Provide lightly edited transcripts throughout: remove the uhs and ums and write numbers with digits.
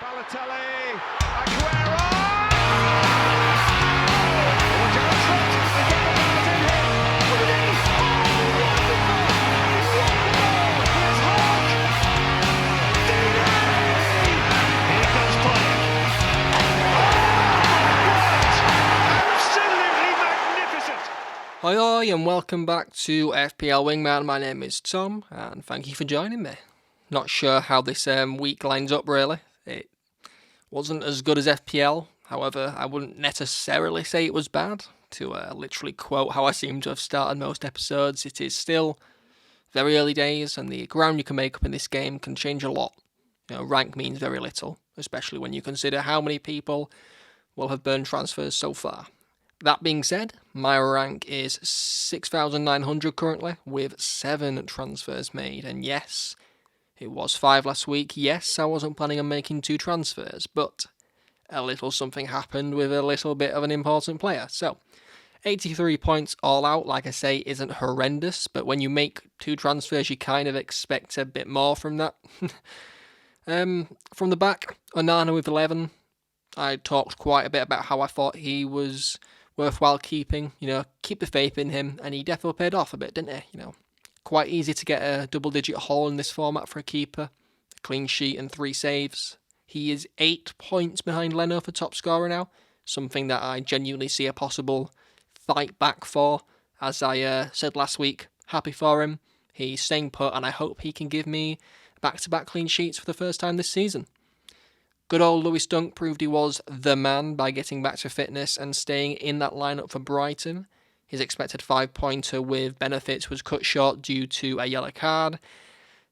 Balotelli, Aguero! Watch out front, they get the ball in here. Rodri! Oh, wonderful! Wonderful! It's Hawk! Dini! Here comes play. Absolutely magnificent! Hi and welcome back to FPL Wingman. My name is Tom and thank you for joining me. Not sure how this week lines up really. It wasn't as good as FPL, however I wouldn't necessarily say it was bad. To literally quote how I seem to have started most episodes, it is still very early days and the ground you can make up in this game can change a lot. Rank means very little, especially when you consider how many people will have burned transfers so far. That being said, my rank is 6,900 currently, with 7 transfers made, and yes, it was 5 last week. Yes, I wasn't planning on making 2 transfers, but a little something happened with a little bit of an important player. So, 83 points all out, like I say, isn't horrendous, but when you make 2 transfers, you kind of expect a bit more from that. From the back, Onana with 11. I talked quite a bit about how I thought he was worthwhile keeping, keep the faith in him, and he definitely paid off a bit, didn't he? Quite easy to get a double-digit haul in this format for a keeper. A clean sheet and 3 saves. He is 8 points behind Leno for top scorer now, something that I genuinely see a possible fight back for. As I said last week, happy for him. He's staying put, and I hope he can give me back-to-back clean sheets for the first time this season. Good old Lewis Dunk proved he was the man by getting back to fitness and staying in that lineup for Brighton. His expected 5-pointer with benefits was cut short due to a yellow card,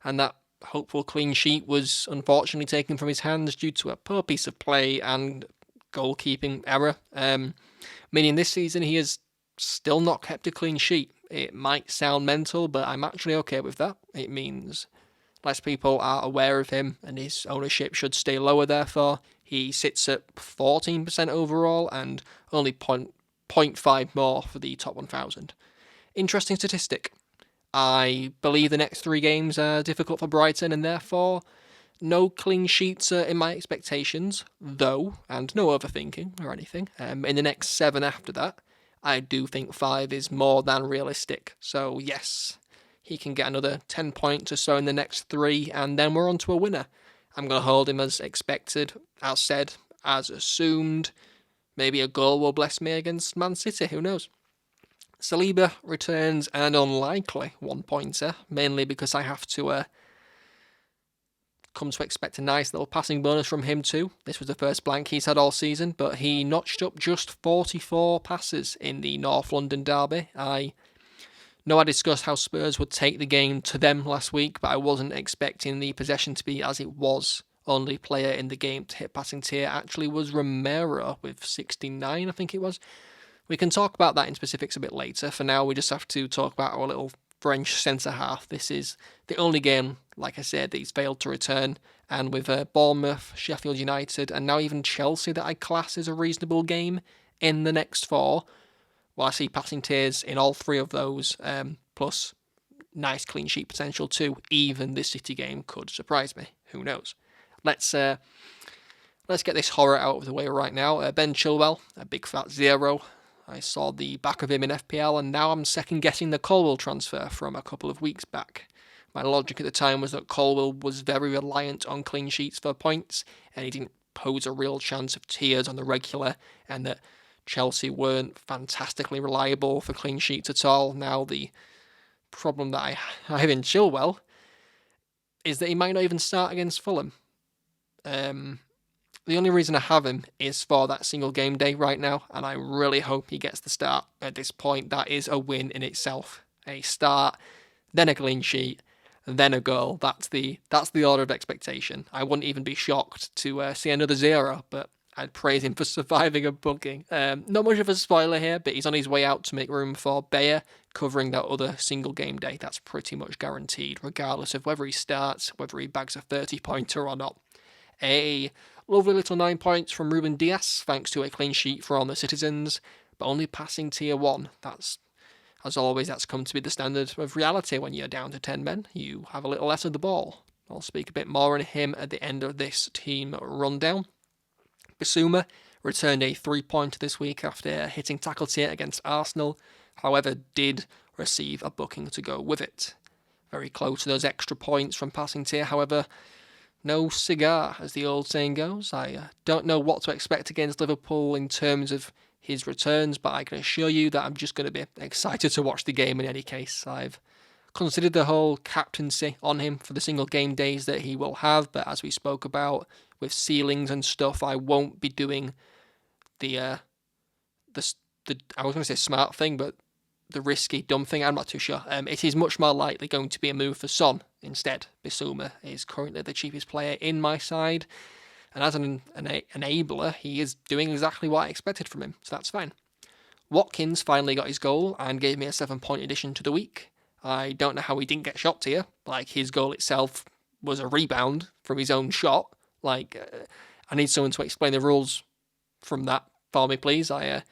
and that hopeful clean sheet was unfortunately taken from his hands due to a poor piece of play and goalkeeping error, meaning this season he has still not kept a clean sheet. It might sound mental, but I'm actually okay with that. It means less people are aware of him, and his ownership should stay lower, therefore. He sits at 14% overall, and only 0.5 more for the top 1,000. Interesting statistic. I believe the next 3 games are difficult for Brighton, and therefore no clean sheets are in my expectations, though, and no overthinking or anything. In the next 7 after that, I do think 5 is more than realistic. So yes, he can get another 10 points or so in the next 3, and then we're on to a winner. I'm going to hold him as expected, as said, as assumed. Maybe a goal will bless me against Man City, who knows. Saliba returns an unlikely 1-pointer, mainly because I have to come to expect a nice little passing bonus from him too. This was the first blank he's had all season, but he notched up just 44 passes in the North London derby. I know I discussed how Spurs would take the game to them last week, but I wasn't expecting the possession to be as it was. Only player in the game to hit passing tier actually was Romero with 69, I think it was. We can talk about that in specifics a bit later. For now, we just have to talk about our little French centre-half. This is the only game, like I said, that he's failed to return. And with Bournemouth, Sheffield United, and now even Chelsea that I class as a reasonable game in the next 4, well, I see passing tiers in all 3 of those, plus nice clean sheet potential too. Even this City game could surprise me. Who knows? Let's get this horror out of the way right now. Ben Chilwell, a big fat 0. I saw the back of him in FPL, and now I'm second-guessing the Colwill transfer from a couple of weeks back. My logic at the time was that Colwill was very reliant on clean sheets for points, and he didn't pose a real chance of tiers on the regular, and that Chelsea weren't fantastically reliable for clean sheets at all. Now the problem that I have in Chilwell is that he might not even start against Fulham. The only reason I have him is for that single game day right now, and I really hope he gets the start. At this point, that is a win in itself. A start, then a clean sheet, then a goal. That's the order of expectation. I wouldn't even be shocked to see another 0, but I'd praise him for surviving a booking. Not much of a spoiler here, but he's on his way out to make room for Bayer, covering that other single game day. That's pretty much guaranteed, regardless of whether he starts, whether he bags a 30-pointer or not. A lovely little 9 points from Ruben Dias, thanks to a clean sheet for all the citizens, but only passing tier 1. That's, as always, that's come to be the standard of reality when you're down to 10 men. You have a little less of the ball. I'll speak a bit more on him at the end of this team rundown. Bissouma returned a 3-pointer this week after hitting tackle tier against Arsenal, however did receive a booking to go with it. Very close to those extra points from passing tier, however, no cigar, as the old saying goes. I don't know what to expect against Liverpool in terms of his returns, but I can assure you that I'm just going to be excited to watch the game in any case. I've considered the whole captaincy on him for the single game days that he will have, but as we spoke about with ceilings and stuff, I won't be doing the I was going to say smart thing, but the risky, dumb thing, I'm not too sure. It is much more likely going to be a move for Son instead. Bissouma is currently the cheapest player in my side, and as an enabler, he is doing exactly what I expected from him, so that's fine. Watkins finally got his goal and gave me a 7-point addition to the week. I don't know how he didn't get shot here. Like, his goal itself was a rebound from his own shot. I need someone to explain the rules from that for me, please. I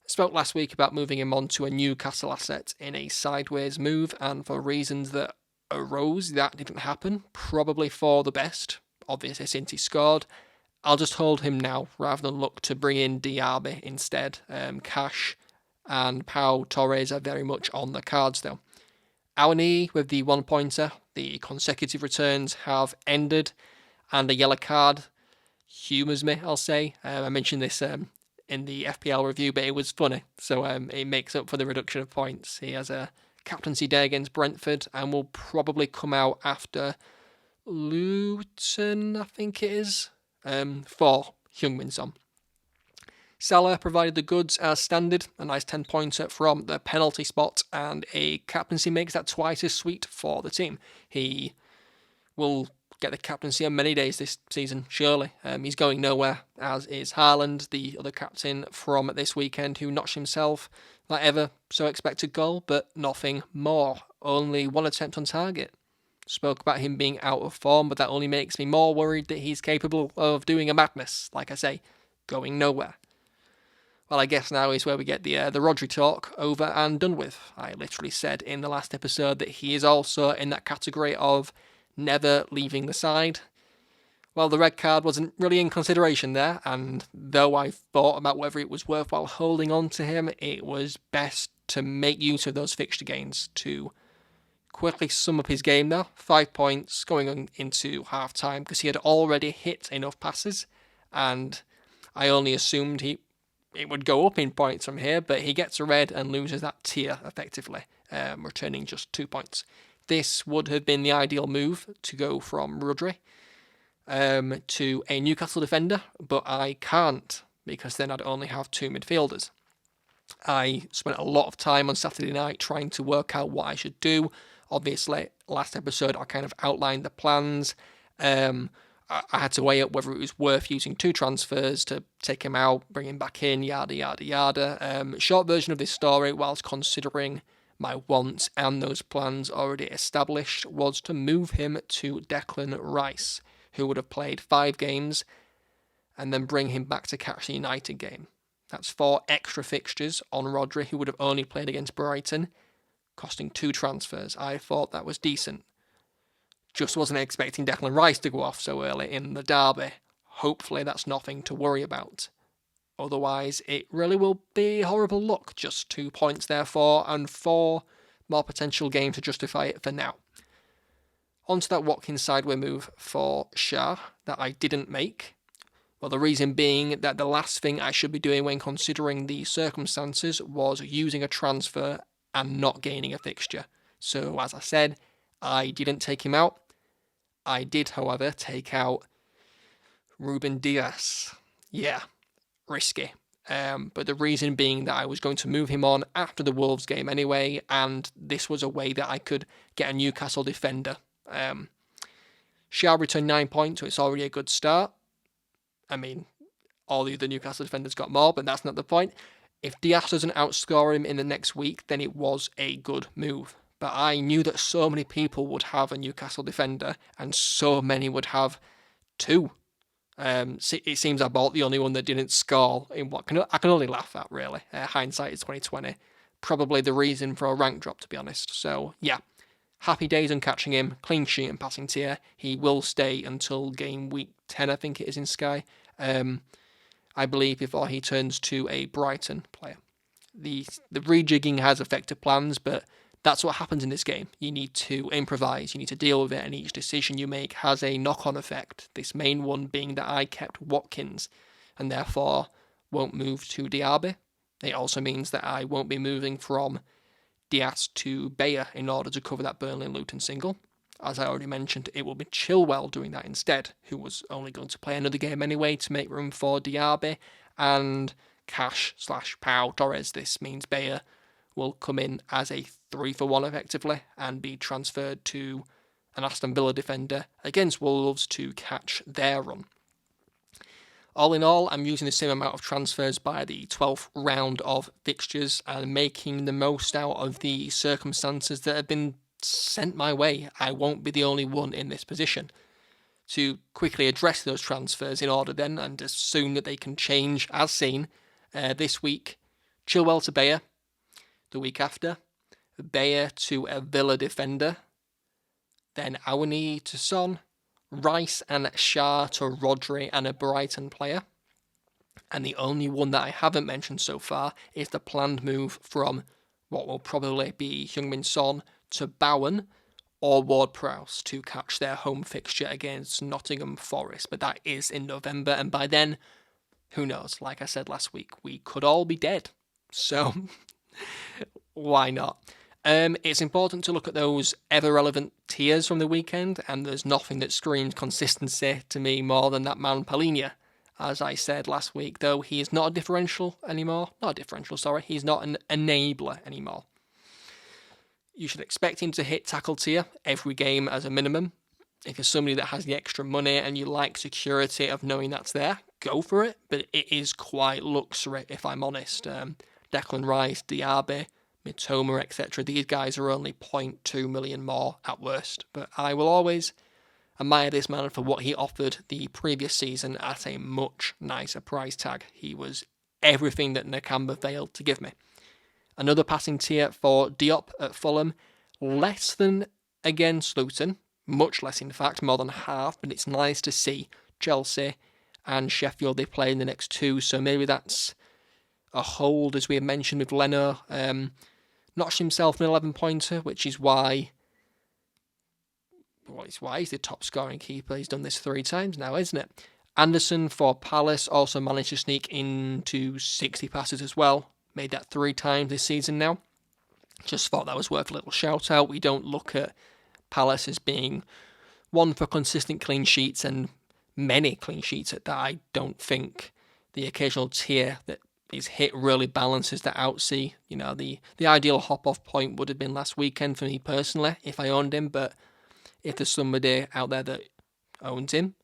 spoke last week about moving him on to a Newcastle asset in a sideways move, and for reasons that arose, that didn't happen. Probably for the best, obviously, since he scored. I'll just hold him now, rather than look to bring in Diaby instead. Cash and Pau Torres are very much on the cards, though. Awani with the 1-pointer. The consecutive returns have ended, and a yellow card humours me, I'll say. I mentioned this in the FPL review, but it was funny, so it makes up for the reduction of points. He has a captaincy day against Brentford and will probably come out after Luton, I think it is, for Heung-min Son. Salah provided the goods as standard, a nice 10-pointer from the penalty spot, and a captaincy makes that twice as sweet for the team. He will get the captaincy on many days this season, surely. He's going nowhere, as is Haaland, the other captain from this weekend, who notched himself that ever so expected goal, but nothing more. Only one attempt on target. Spoke about him being out of form, but that only makes me more worried that he's capable of doing a madness, like I say, going nowhere. Well, I guess now is where we get the Rodri talk over and done with. I literally said in the last episode that he is also in that category of never leaving the side. Well, the red card wasn't really in consideration there, and though I thought about whether it was worthwhile holding on to him, it was best to make use of those fixture gains to quickly sum up his game now. 5 points going into half-time because he had already hit enough passes, and I only assumed it would go up in points from here, but he gets a red and loses that tier effectively, returning just 2 points. This would have been the ideal move to go from Rodri to a Newcastle defender, but I can't because then I'd only have 2 midfielders. I spent a lot of time on Saturday night trying to work out what I should do. Obviously, last episode I kind of outlined the plans. I had to weigh up whether it was worth using 2 transfers to take him out, bring him back in, yada, yada, yada. Short version of this story, whilst considering my wants and those plans already established, was to move him to Declan Rice, who would have played 5 games, and then bring him back to catch the United game. That's 4 extra fixtures on Rodri, who would have only played against Brighton, costing 2 transfers. I thought that was decent. Just wasn't expecting Declan Rice to go off so early in the derby. Hopefully that's nothing to worry about. Otherwise, it really will be a horrible look. Just 2 points therefore, and 4 more potential games to justify it for now. Onto that Watkins sideway move for Shah that I didn't make. Well, the reason being that the last thing I should be doing when considering the circumstances was using a transfer and not gaining a fixture. So, as I said, I didn't take him out. I did, however, take out Ruben Dias. Yeah, risky. But the reason being that I was going to move him on after the Wolves game anyway, and this was a way that I could get a Newcastle defender. Shah returned 9 points, so it's already a good start. I mean, all the other Newcastle defenders got more, but that's not the point. If Dias doesn't outscore him in the next week, then it was a good move. But I knew that so many people would have a Newcastle defender, and so many would have 2. It seems I bought the only one that didn't score in what I can only laugh at, really. Hindsight is 2020. Probably the reason for a rank drop, to be honest. So, yeah. happy days on catching him, clean sheet and passing tier. He will stay until game week 10, I think it is in Sky, I believe, before he turns to a Brighton player. The rejigging has affected plans, but that's what happens in this game. You need to improvise, you need to deal with it, and each decision you make has a knock-on effect. This main one being that I kept Watkins, and therefore won't move to Diaby. It also means that I won't be moving from Diaz to Bayer in order to cover that Burnley and Luton single. As I already mentioned, it will be Chilwell doing that instead, who was only going to play another game anyway to make room for Diaby, and Cash/Pau Torres. This means Bayer will come in as a 3-for-1 effectively and be transferred to an Aston Villa defender against Wolves to catch their run. All in all, I'm using the same amount of transfers by the 12th round of fixtures and making the most out of the circumstances that have been sent my way. I won't be the only one in this position. To quickly address those transfers in order then, and assume that they can change as seen, this week, Chilwell to Bayer. The week after, Bayer to a Villa defender. Then Awani to Son. Rice and Shah to Rodri and a Brighton player. And the only one that I haven't mentioned so far is the planned move from what will probably be Heung-min Son to Bowen or Ward-Prowse to catch their home fixture against Nottingham Forest. But that is in November, and by then, who knows? Like I said last week, we could all be dead. So, why not? It's important to look at those ever-relevant tiers from the weekend, and there's nothing that screams consistency to me more than that man Palhinha. As I said last week, though, he is not a differential anymore. Not a differential, sorry. He's not an enabler anymore. You should expect him to hit tackle tier every game as a minimum. If you're somebody that has the extra money and you like security of knowing that's there, go for it. But it is quite luxury, if I'm honest. Declan Rice, Diaby, Mitoma, etc. These guys are only 0.2 million more at worst. But I will always admire this man for what he offered the previous season at a much nicer price tag. He was everything that Nakamba failed to give me. Another passing tier for Diop at Fulham. Less than against Luton. Much less, in fact, more than half. But it's nice to see Chelsea and Sheffield, they play in the next two. So maybe that's a hold, as we have mentioned with Leno. Notched himself an 11-pointer, which is why... Well, it's why he's the top scoring keeper. He's done this 3 times now, isn't it? Anderson for Palace also managed to sneak into 60 passes as well. Made that 3 times this season now. Just thought that was worth a little shout out. We don't look at Palace as being one for consistent clean sheets and many clean sheets at that. I don't think the occasional tier that is hit really balances the outsea. You know, the ideal hop-off point would have been last weekend for me personally if I owned him, but if there's somebody out there that owns him,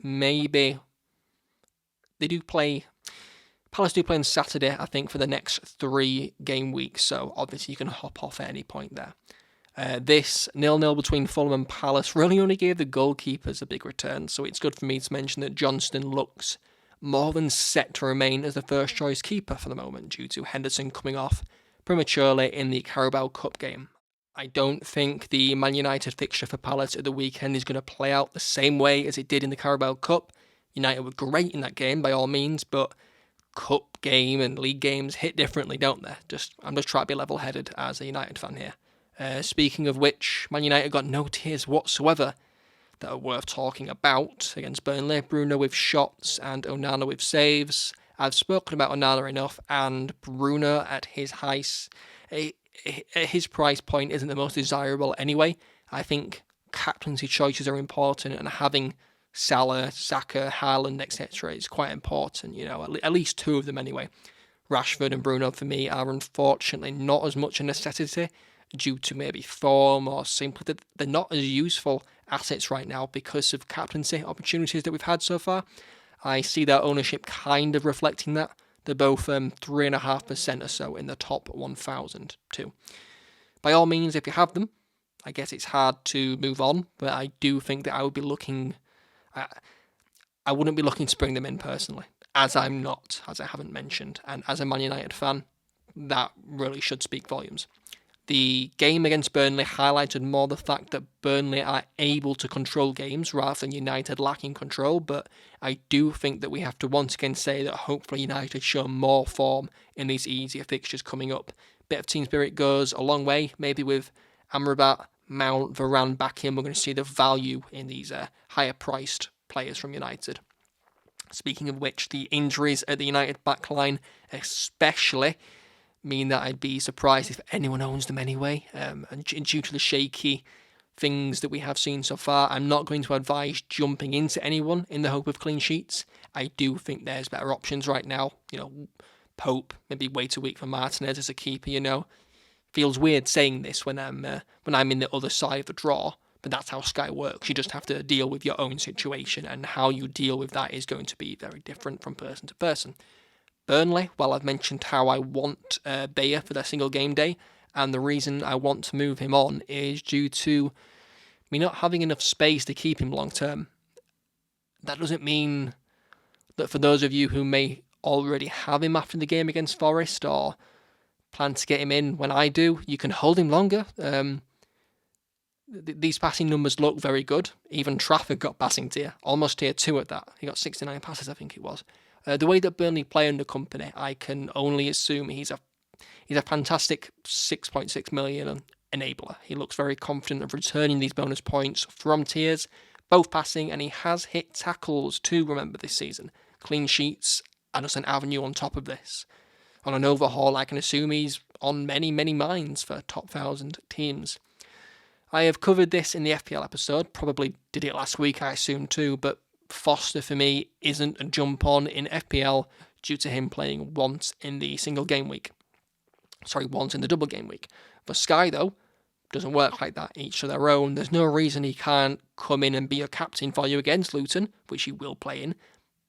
maybe they do play... Palace do play on Saturday, I think, for the next 3 game weeks, so obviously you can hop off at any point there. This 0-0 between Fulham and Palace really only gave the goalkeepers a big return, so it's good for me to mention that Johnston looks more than set to remain as the first choice keeper for the moment due to Henderson coming off prematurely in the Carabao Cup game. I don't think the Man United fixture for Palace at the weekend is going to play out the same way as it did in the Carabao Cup. United were great in that game by all means, but Cup game and league games hit differently, don't they? I'm just trying to be level-headed as a United fan here. Speaking of which, Man United got no tiers whatsoever that are worth talking about against Burnley. Bruno with shots and Onana with saves. I've spoken about Onana enough, and Bruno at his price point isn't the most desirable anyway. I think captaincy choices are important, and having Salah, Saka, Haaland, etc. is quite important, you know, at least 2 of them anyway. Rashford and Bruno for me are unfortunately not as much a necessity due to maybe form or simply that they're not as useful assets right now because of captaincy opportunities that we've had so far. I see their ownership kind of reflecting that. They're both 3.5% or so in the top 1,000 too. By all means, if you have them, I guess it's hard to move on, but I do think that I would be looking... I wouldn't be looking to bring them in personally, as I'm not, as I haven't mentioned, and as a Man United fan, that really should speak volumes. The game against Burnley highlighted more the fact that Burnley are able to control games rather than United lacking control, but I do think that we have to once again say that hopefully United show more form in these easier fixtures coming up. Bit of team spirit goes a long way, maybe with Amrabat, Mount, Varane back in, we're going to see the value in these higher priced players from United. Speaking of which, the injuries at the United backline especially mean that I'd be surprised if anyone owns them anyway. And due to the shaky things that we have seen so far, I'm not going to advise jumping into anyone in the hope of clean sheets. I do think there's better options right now. Pope, maybe wait a week for Martinez as a keeper, Feels weird saying this when I'm in the other side of the draw, but that's how Sky works. You just have to deal with your own situation, and how you deal with that is going to be very different from person to person. Burnley, well, I've mentioned how I want Bayer for their single game day, and the reason I want to move him on is due to me not having enough space to keep him long term. That doesn't mean that for those of you who may already have him after the game against Forest or plan to get him in when I do, you can hold him longer. These passing numbers look very good. Even Trafford got passing tier, almost tier 2 at that. He got 69 passes, I think it was. The way that Burnley play under company, I can only assume he's a fantastic 6.6 million enabler. He looks very confident of returning these bonus points from tiers, both passing, and he has hit tackles too, remember, this season. Clean sheets are just an avenue on top of this. On an overhaul, I can assume he's on many, many minds for top 1,000 teams. I have covered this in the FPL episode, probably did it last week, I assume too, but Foster for me isn't a jump on in FPL due to him playing once in the single game week. Once in the double game week. For Sky though, doesn't work like that, each to their own. There's no reason he can't come in and be a captain for you against Luton, which he will play in.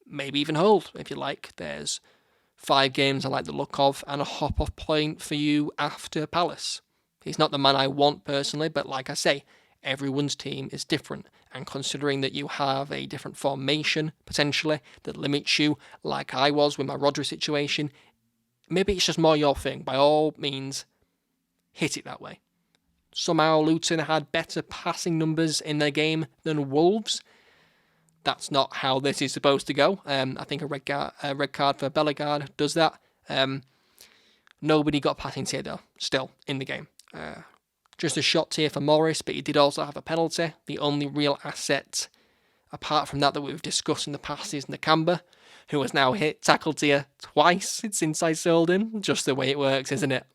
Maybe even hold, if you like. There's 5 games I like the look of, and a hop-off point for you after Palace. He's not the man I want personally, but like I say, everyone's team is different, and considering that you have a different formation, potentially, that limits you, like I was with my Rodri situation, maybe it's just more your thing. By all means, hit it that way. Somehow Luton had better passing numbers in their game than Wolves. That's not how this is supposed to go. I think a red card for Bellegarde does that. Nobody got passing tier though, still, in the game. Just a shot tier for Morris, but he did also have a penalty. The only real asset, apart from that we've discussed in the past, is Nakamba, who has now hit tackle tier twice since I sold him. Just the way it works, isn't it?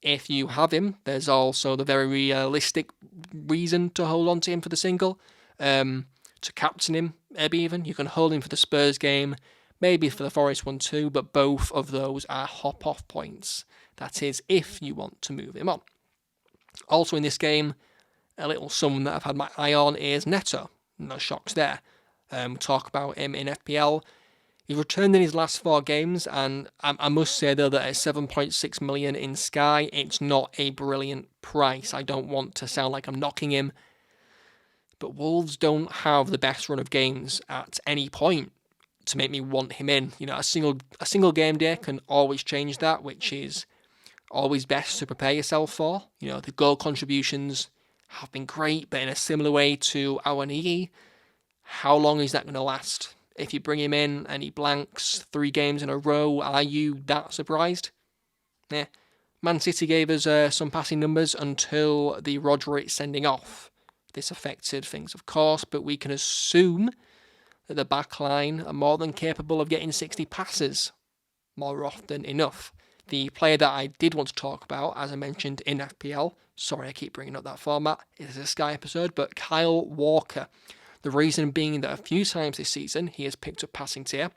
If you have him, there's also the very realistic reason to hold on to him for the single. To captain him, maybe even. You can hold him for the Spurs game, maybe for the Forest one too, but both of those are hop-off points. That is, if you want to move him on. Also in this game, a little someone that I've had my eye on is Neto. No shocks there. Talk about him in FPL. He's returned in his last 4 games, and I must say though that at 7.6 million in Sky, it's not a brilliant price. I don't want to sound like I'm knocking him, but Wolves don't have the best run of games at any point to make me want him in. A single game day can always change that, which is always best to prepare yourself for. The goal contributions have been great, but in a similar way to S1.E6, how long is that going to last? If you bring him in and he blanks 3 games in a row, are you that surprised? Yeah. Man City gave us some passing numbers until the Rodri sending off. This affected things, of course, but we can assume that the backline are more than capable of getting 60 passes more often enough. The player that I did want to talk about, as I mentioned in FPL, sorry I keep bringing up that format, it's a Sky episode, but Kyle Walker. The reason being that a few times this season he has picked up passing tier,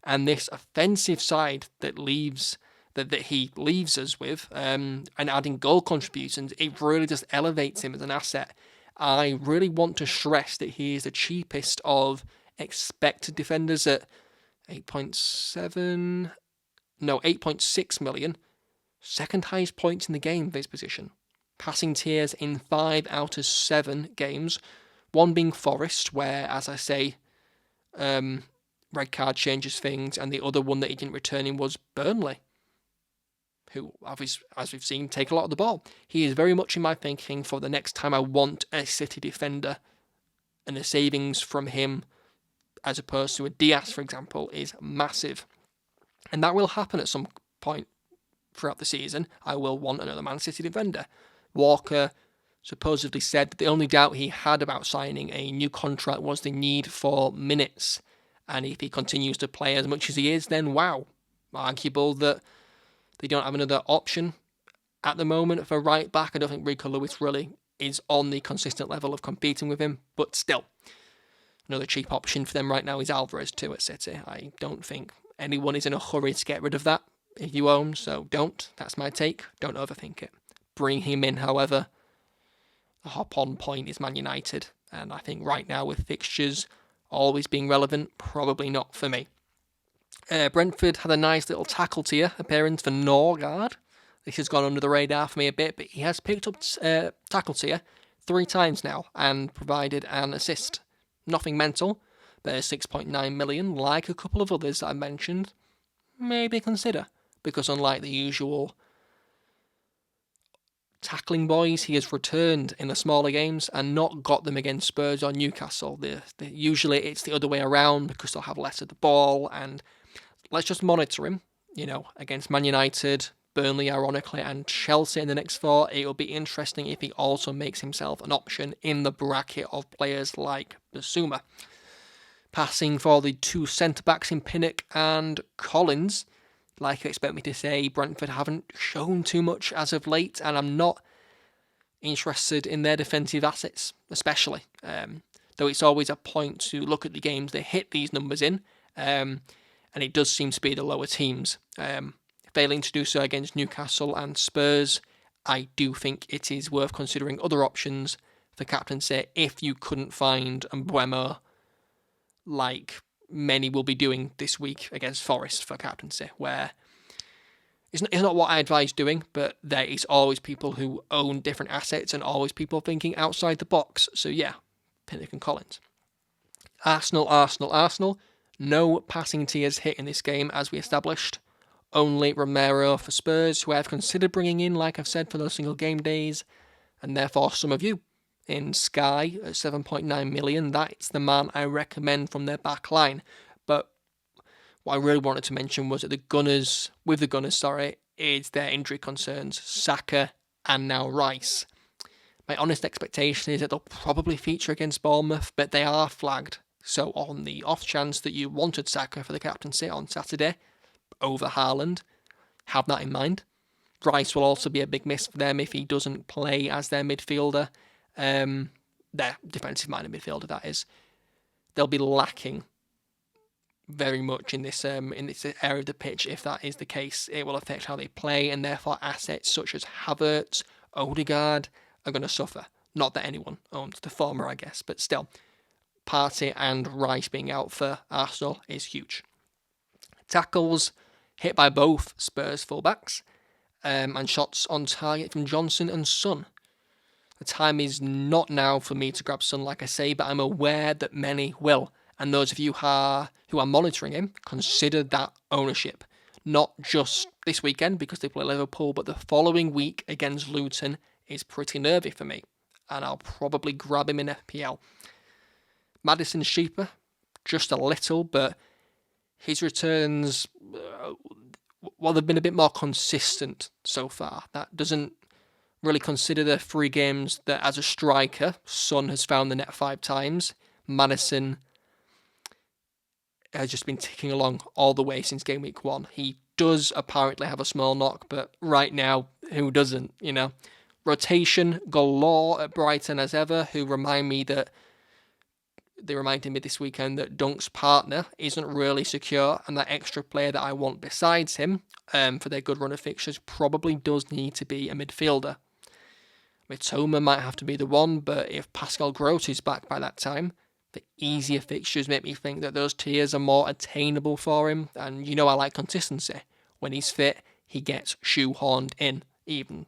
and this offensive side that he leaves us with, and adding goal contributions, it really just elevates him as an asset. I really want to stress that he is the cheapest of expected defenders at 8.6 million. Second highest points in the game for his position. Passing tiers in 5 out of 7 games. One being Forest, where, as I say, red card changes things, and the other one that he didn't return in was Burnley. who, as we've seen, take a lot of the ball. He is very much in my thinking for the next time I want a City defender, and the savings from him as opposed to a Diaz, for example, is massive. And that will happen at some point throughout the season. I will want another Man City defender. Walker supposedly said that the only doubt he had about signing a new contract was the need for minutes. And if he continues to play as much as he is, then wow. Arguable that they don't have another option at the moment for right back. I don't think Rico Lewis really is on the consistent level of competing with him, but still. Another cheap option for them right now is Alvarez too at City. I don't think anyone is in a hurry to get rid of that if you own, so don't. That's my take. Don't overthink it. Bring him in, however. The hop-on point is Man United, and I think right now with fixtures always being relevant, probably not for me. Brentford had a nice little tackle tier appearance for Norgard. This has gone under the radar for me a bit, but he has picked up tackle tier 3 times now and provided an assist. Nothing mental, but a 6.9 million, like a couple of others that I mentioned, maybe consider, because unlike the usual tackling boys, he has returned in the smaller games and not got them against Spurs or Newcastle. Usually it's the other way around because they'll have less of the ball, and let's just monitor him, against Man United, Burnley ironically, and Chelsea in the next 4. It will be interesting if he also makes himself an option in the bracket of players like Basuma. Passing for the 2 centre-backs in Pinnock and Collins. Like you expect me to say, Brentford haven't shown too much as of late, and I'm not interested in their defensive assets, especially. Though it's always a point to look at the games they hit these numbers in, and it does seem to be the lower teams. Failing to do so against Newcastle and Spurs, I do think it is worth considering other options for captaincy if you couldn't find Mbeumo, like many will be doing this week against Forest for captaincy, where it's not what I advise doing, but there is always people who own different assets and always people thinking outside the box. So yeah, Pinnock and Collins. Arsenal. No passing tiers hit in this game, as we established. Only Romero for Spurs, who I have considered bringing in, like I've said, for those single game days, and therefore some of you in Sky at 7.9 million. That's the man I recommend from their back line. But what I really wanted to mention was that the Gunners, is their injury concerns, Saka and now Rice. My honest expectation is that they'll probably feature against Bournemouth, but they are flagged. So on the off chance that you wanted Saka for the captaincy on Saturday over Haaland, have that in mind. Rice will also be a big miss for them if he doesn't play as their midfielder. Their defensive-minded midfielder, that is. They'll be lacking very much in this area of the pitch. If that is the case, it will affect how they play, and therefore assets such as Havertz, Odegaard are going to suffer. Not that anyone owns the former, I guess, but still. Partey and Rice being out for Arsenal is huge. Tackles hit by both Spurs fullbacks, and shots on target from Johnson and Son. The time is not now for me to grab Son, like I say, but I'm aware that many will. And those of you who are monitoring him, consider that ownership. Not just this weekend because they play Liverpool, but the following week against Luton is pretty nervy for me. And I'll probably grab him in FPL. Maddison's cheaper, just a little, but his returns, they've been a bit more consistent so far. That doesn't really consider the 3 games that as a striker, Son has found the net 5 times. Maddison has just been ticking along all the way since game week 1. He does apparently have a small knock, but right now, who doesn't, Rotation galore at Brighton as ever, who they reminded me this weekend that Dunk's partner isn't really secure, and that extra player that I want besides him for their good run of fixtures probably does need to be a midfielder. Mitoma might have to be the one, but if Pascal Gross is back by that time, the easier fixtures make me think that those tiers are more attainable for him, and I like consistency. When he's fit, he gets shoehorned in, even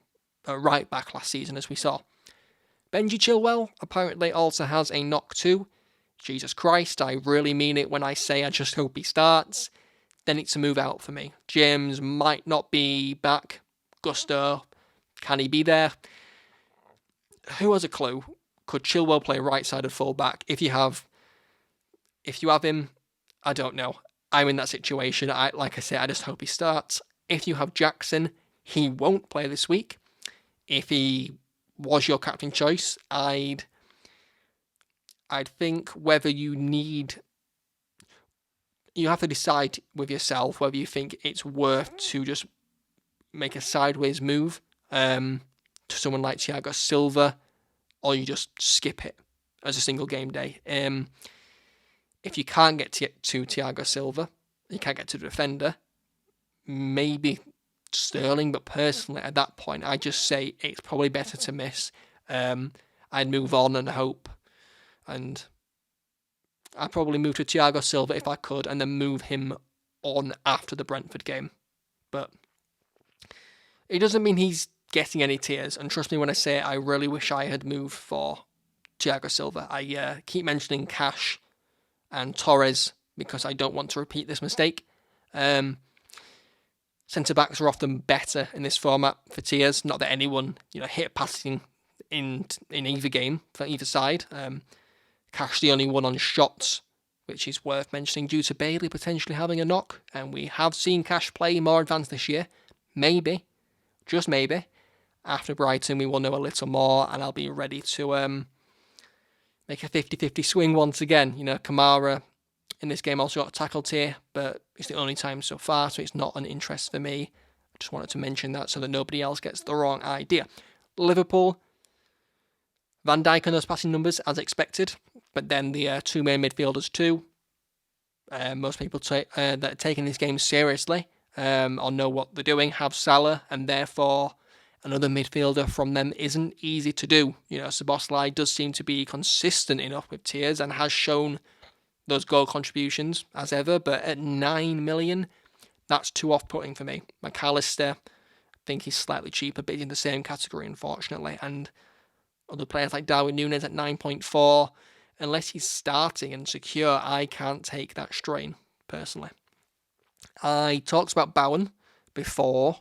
right back last season as we saw. Benji Chilwell apparently also has a knock too. Jesus Christ, I really mean it when I say I just hope he starts. Then it's a move out for me. James might not be back Gusto, can he be there? Who has a clue? Could Chilwell play right-sided full-back? If you have him, I don't know. I'm in that situation. Like I say, I just hope he starts. If you have Jackson, he won't play this week. If he was your captain choice, I'd think whether you have to decide with yourself whether you think it's worth to just make a sideways move to someone like Thiago Silva, or you just skip it as a single game day. If you can't get to Thiago Silva, you can't get to the defender, maybe Sterling, but personally at that point I just say it's probably better to miss. I'd move on and hope, and I'd probably move to Thiago Silva if I could, and then move him on after the Brentford game. But it doesn't mean he's getting any tears, and trust me when I say I really wish I had moved for Thiago Silva. I keep mentioning Cash and Torres because I don't want to repeat this mistake. Centre-backs are often better in this format for tiers. Not that anyone hit passing in either game for either side. Cash the only one on shots, which is worth mentioning due to Bailey potentially having a knock. And we have seen Cash play more advanced this year. Maybe, just maybe, after Brighton we will know a little more and I'll be ready to make a 50-50 swing once again. Kamara in this game also got tackled here, but it's the only time so far, so it's not an interest for me. I just wanted to mention that so that nobody else gets the wrong idea. Liverpool, Van Dijk on those passing numbers as expected, but then the two main midfielders too. Most people that are taking this game seriously or know what they're doing have Salah, and therefore another midfielder from them isn't easy to do. Szoboszlai does seem to be consistent enough with tiers and has shown those goal contributions as ever, but at 9 million, that's too off-putting for me. McAllister, I think he's slightly cheaper, but he's in the same category, unfortunately, and other players like Darwin Núñez at 9.4, unless he's starting and secure, I can't take that strain, personally. I talked about Bowen before,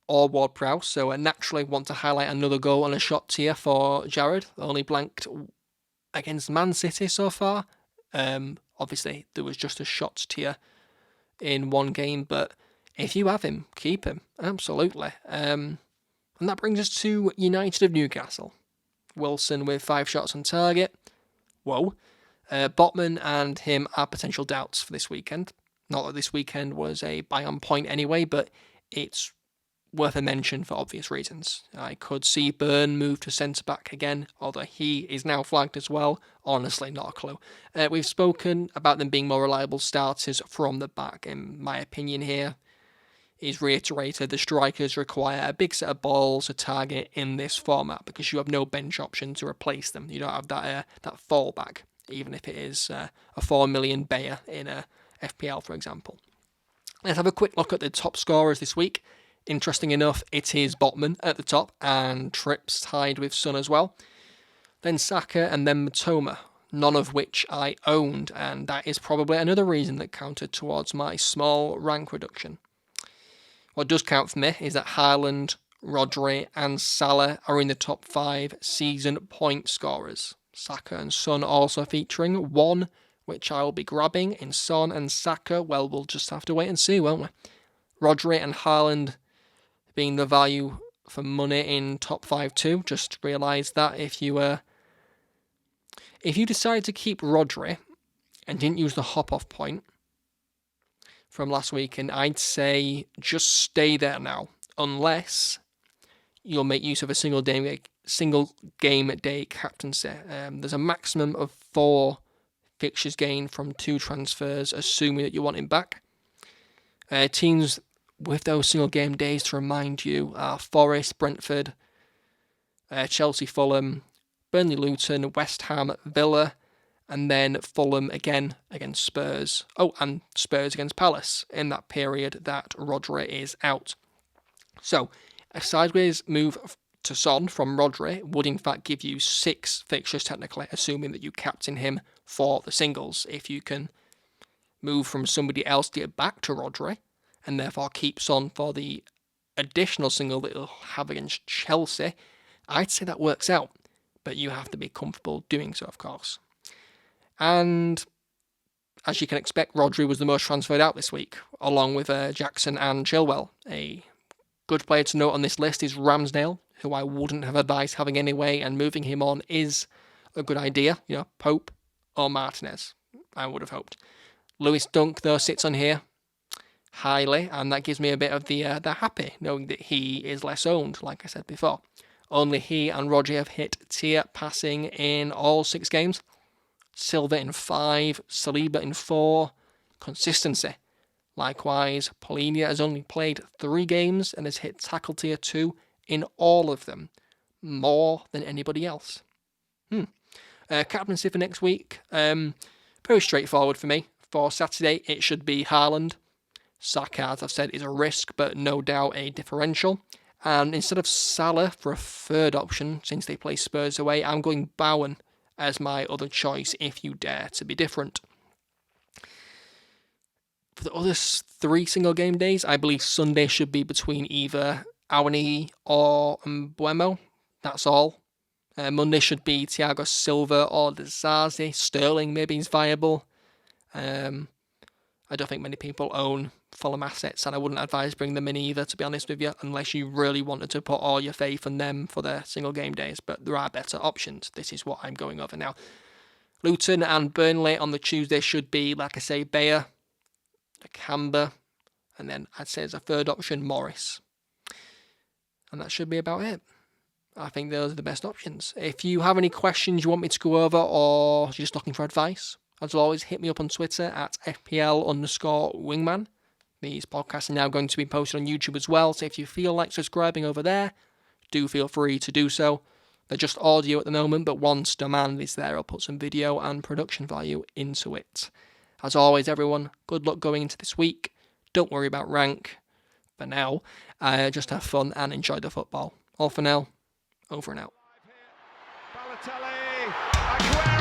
or Ward-Prowse, so I naturally want to highlight another goal and a shot tier for Jared, only blanked against Man City so far. Obviously, there was just a shots tier in one game, but if you have him, keep him, absolutely. And that brings us to United of Newcastle. Wilson with 5 shots on target. Whoa. Botman and him are potential doubts for this weekend. Not that this weekend was a buy on point anyway, but it's worth a mention for obvious reasons. I could see Byrne move to centre-back again, although he is now flagged as well. Honestly, not a clue. We've spoken about them being more reliable starters from the back, and my opinion here is reiterated. The strikers require a big set of balls to target in this format because you have no bench option to replace them. You don't have that fallback, even if it is a 4 million Bayer in a FPL, for example. Let's have a quick look at the top scorers this week. Interesting enough, it is Botman at the top, and Trips tied with Son as well. Then Saka, and then Matoma, none of which I owned, and that is probably another reason that counted towards my small rank reduction. What does count for me is that Haaland, Rodri, and Salah are in the top 5 season point scorers. Saka and Son also featuring one, which I will be grabbing in Son and Saka. Well, we'll just have to wait and see, won't we? Rodri and Haaland being the value for money in top 5 too. Just realise that if you decide to keep Rodri and didn't use the hop-off point from last week, and I'd say just stay there now, unless you'll make use of a single game day captaincy. There's a maximum of 4 fixtures gained from 2 transfers, assuming that you want him back. Teams with those single game days, to remind you, are Forest, Brentford, Chelsea, Fulham, Burnley, Luton, West Ham, Villa, and then Fulham again against Spurs. Oh, and Spurs against Palace in that period that Rodri is out. So, a sideways move to Son from Rodri would in fact give you 6 fixtures technically, assuming that you captain him for the singles. If you can move from somebody else to get back to Rodri, and therefore keep Son for the additional single that he'll have against Chelsea, I'd say that works out. But you have to be comfortable doing so, of course. And as you can expect, Rodri was the most transferred out this week, along with Jackson and Chilwell. A good player to note on this list is Ramsdale, who I wouldn't have advised having anyway, and moving him on is a good idea. Pope or Martinez, I would have hoped. Lewis Dunk, though, sits on here highly, and that gives me a bit of the happy, knowing that he is less owned, like I said before. Only he and Rodri have hit tier passing in all 6 games. Silva in 5, Saliba in 4. Consistency. Likewise, Polinia has only played 3 games and has hit tackle tier 2 in all of them. More than anybody else. Captaincy for next week. Very straightforward for me. For Saturday, it should be Haaland. Saka, as I've said, is a risk, but no doubt a differential. And instead of Salah for a third option, since they play Spurs away, I'm going Bowen as my other choice if you dare to be different. For the other 3 single game days, I believe Sunday should be between either Awani or Mbeumo. That's all. Monday should be Thiago Silva or Zazie. Sterling maybe is viable. I don't think many people own Fulham assets, and I wouldn't advise bringing them in either, to be honest with you, unless you really wanted to put all your faith in them for their single game days. But there are better options. This is what I'm going over now. Luton and Burnley on the Tuesday should be, like I say, Bayer, Camber, and then I'd say as a third option, Morris. And that should be about it. I think those are the best options. If you have any questions you want me to go over, or you're just looking for advice, as always, hit me up on Twitter at FPL_Wingman. These podcasts are now going to be posted on YouTube as well, so if you feel like subscribing over there, do feel free to do so. They're just audio at the moment, but once demand is there, I'll put some video and production value into it. As always, everyone, good luck going into this week. Don't worry about rank for now. Just have fun and enjoy the football. All for now. Over and out. Balotelli,